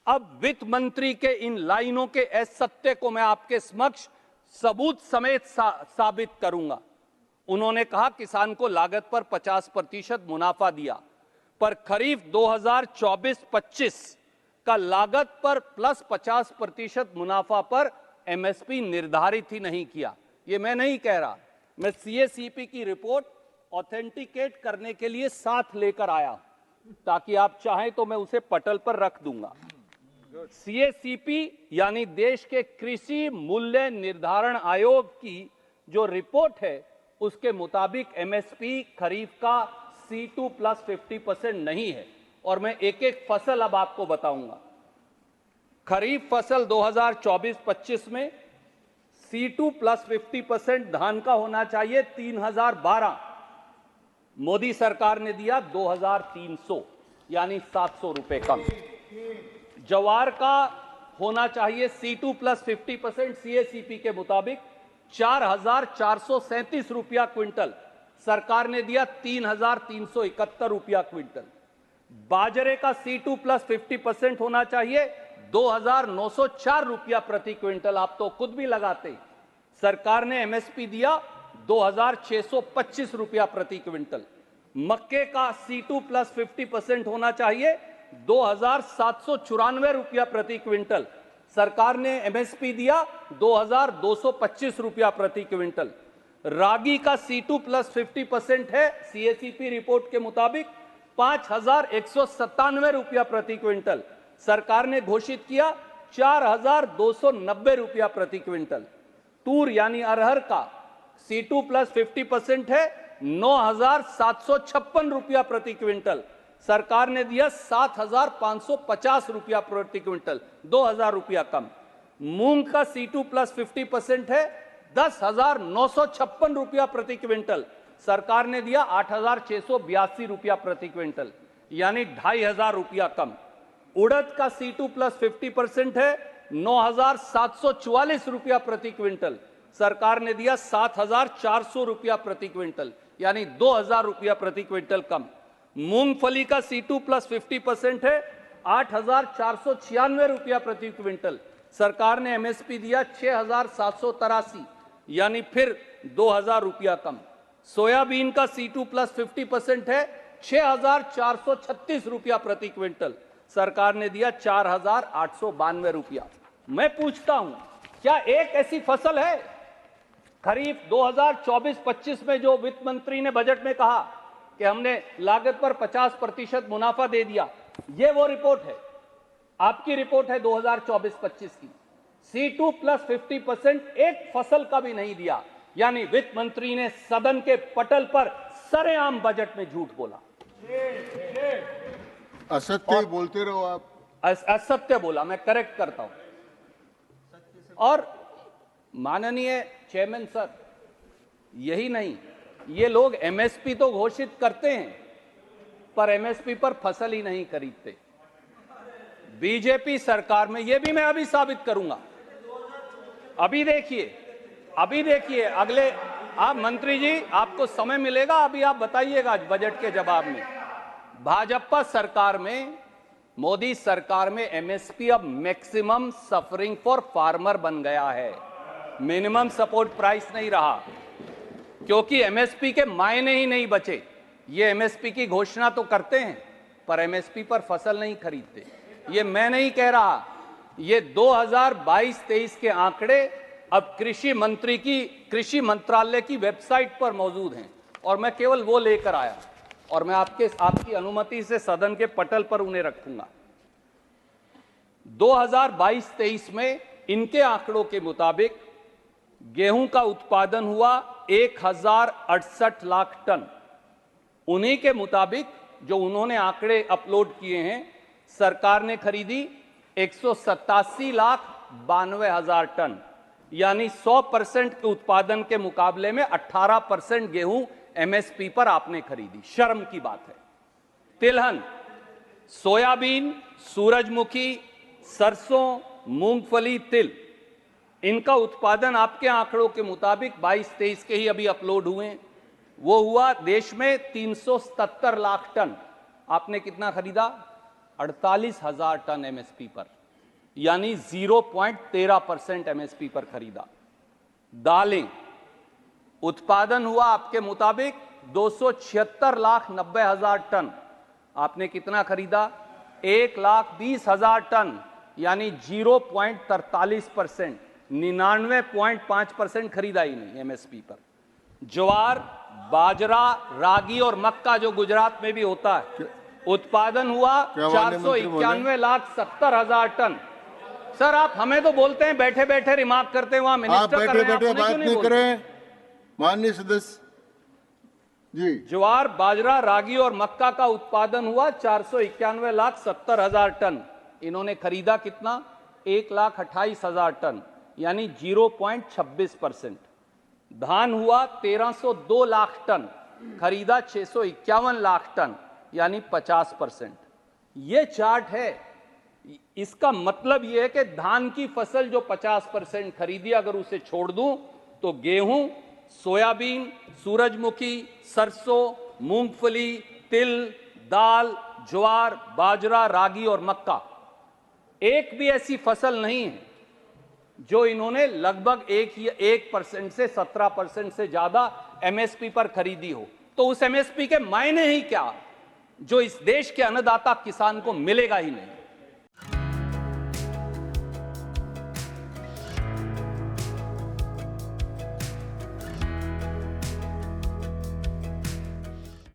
अब वित्त मंत्री के इन लाइनों के असत्य को मैं आपके समक्ष सबूत समेत साबित करूंगा। उन्होंने कहा किसान को लागत पर 50% मुनाफा दिया, पर खरीफ 2024-25 का लागत पर प्लस 50% मुनाफा पर एमएसपी निर्धारित ही नहीं किया। ये मैं नहीं कह रहा, मैं सीएसीपी की रिपोर्ट ऑथेंटिकेट करने के लिए साथ लेकर आया, ताकि आप चाहें तो मैं उसे पटल पर रख दूंगा। सीएसीपी यानी देश के कृषि मूल्य निर्धारण आयोग की जो रिपोर्ट है, उसके मुताबिक एमएसपी खरीफ का C2 प्लस 50% नहीं है। और मैं एक एक फसल अब आपको बताऊंगा। खरीफ फसल 2024-25 में C2 प्लस 50% धान का होना चाहिए 3012, मोदी सरकार ने दिया 2300, यानी 700 रुपए कम। जवार का होना चाहिए C2 प्लस 50% सीएसीपी के मुताबिक 4437 रुपया क्विंटल, सरकार ने दिया 3371 रुपया क्विंटल। बाजरे का C2 प्लस 50% होना चाहिए 2904 रुपया प्रति क्विंटल, आप तो खुद भी लगाते, सरकार ने एमएसपी दिया 2625 रुपया प्रति क्विंटल। मक्के का C2 प्लस 50% होना चाहिए 2794 रुपया प्रति क्विंटल, सरकार ने एमएसपी दिया 2225 रुपया प्रति क्विंटल। रागी का C2 प्लस 50% है सीएसीपी रिपोर्ट के मुताबिक 5197 रुपया प्रति क्विंटल, सरकार ने घोषित किया 4290 रुपया प्रति क्विंटल। तूर यानी अरहर का C2 प्लस 50% है 9756 रुपया प्रति क्विंटल, सरकार ने दिया 7550 रुपया प्रति क्विंटल, 2000 रुपया कम। मूंग का C2 प्लस 50% है 10,956 रुपया प्रति क्विंटल, सरकार ने दिया 8682 रुपया प्रति क्विंटल, यानी 2500 रुपया कम। उड़द का C2 प्लस 50% है 9744 रुपया प्रति क्विंटल, सरकार ने दिया 7400 रुपया प्रति क्विंटल, यानी 2000 रुपया प्रति क्विंटल कम। मूंगफली का C2 प्लस 50% है 8496 रुपया प्रति क्विंटल, सरकार ने एमएसपी दिया 6783, यानी फिर 2000 रुपया कम। सोयाबीन का C2 प्लस 50% है 6436 रुपया प्रति क्विंटल, सरकार ने दिया 4892 रुपया। मैं पूछता हूं, क्या एक ऐसी फसल है खरीफ 2024-25 में जो वित्त मंत्री ने बजट में कहा कि हमने लागत पर 50% मुनाफा दे दिया? ये वो रिपोर्ट है, आपकी रिपोर्ट है 2024-25 की। C2 प्लस 50% एक फसल का भी नहीं दिया, यानी वित्त मंत्री ने सदन के पटल पर सरेआम बजट में झूठ बोला। असत्य बोलते रहो आप। असत्य बोला, मैं करेक्ट करता हूं। और माननीय चेयरमैन सर, यही नहीं, ये लोग एमएसपी तो घोषित करते हैं, पर एमएसपी पर फसल ही नहीं खरीदते। बीजेपी सरकार में, ये भी मैं अभी साबित करूंगा, अभी देखिए अगले, आप मंत्री जी आपको समय मिलेगा, अभी आप बताइएगा बजट के जवाब में। भाजपा सरकार में, मोदी सरकार में एमएसपी अब मैक्सिमम सफरिंग फॉर फार्मर बन गया है, मिनिमम सपोर्ट प्राइस नहीं रहा, क्योंकि एमएसपी के मायने ही नहीं बचे। ये एमएसपी की घोषणा तो करते हैं, पर एमएसपी पर फसल नहीं खरीदते। ये मैं नहीं कह रहा, ये 2022-23 के आंकड़े अब कृषि मंत्रालय की वेबसाइट पर मौजूद हैं, और मैं केवल वो लेकर आया, और मैं आपकी अनुमति से सदन के पटल पर उन्हें रखूंगा। 2022-23 में इनके आंकड़ों के मुताबिक गेहूं का उत्पादन हुआ 1068 लाख टन। उन्हीं के मुताबिक जो उन्होंने आंकड़े अपलोड किए हैं, सरकार ने खरीदी 187,92,000 टन, यानी 100% के उत्पादन के मुकाबले में 18% गेहूं एमएसपी पर आपने खरीदी। शर्म की बात है। तिलहन, सोयाबीन, सूरजमुखी, सरसों, मूंगफली, तिल, इनका उत्पादन आपके आंकड़ों के मुताबिक 22-23 के ही अभी अपलोड हुए, वो हुआ देश में 377 लाख टन। आपने कितना खरीदा? 48,000 टन एमएसपी पर। यानी 0.13% एमएसपी पर खरीदा। दालें, उत्पादन हुआ आपके मुताबिक 276,90,000 टन, आपने कितना खरीदा? 1,20,000 टन, यानी 0.43%, 99.5% खरीदा ही नहीं एमएसपी पर। ज्वार, बाजरा, रागी और मक्का जो गुजरात में भी होता है, उत्पादन हुआ 491,70,000 टन। सर आप हमें तो बोलते हैं बैठे बैठे रिमार्क करते हैं, वहां आप मिनिस्टर कर बैठे रहे हैं, बैठे आपने बात क्यों नहीं बोलते? करें माननीय सदस्य जी। ज्वार, बाजरा, रागी और मक्का का उत्पादन हुआ 491,70,000 टन, इन्होंने खरीदा कितना? 1,28,000 टन, यानी 0.26%। धान हुआ 1,302 लाख टन, खरीदा 651 लाख टन, यानी 50%। ये चार्ट है। इसका मतलब यह है कि धान की फसल जो 50% खरीदी, अगर उसे छोड़ दूं तो गेहूं, सोयाबीन, सूरजमुखी, सरसों, मूंगफली, तिल, दाल, ज्वार, बाजरा, रागी और मक्का, एक भी ऐसी फसल नहीं है जो इन्होंने लगभग 1% से 17% से ज्यादा एमएसपी पर खरीदी हो। तो उस एमएसपी के मायने ही क्या जो इस देश के अन्नदाता किसान को मिलेगा ही नहीं।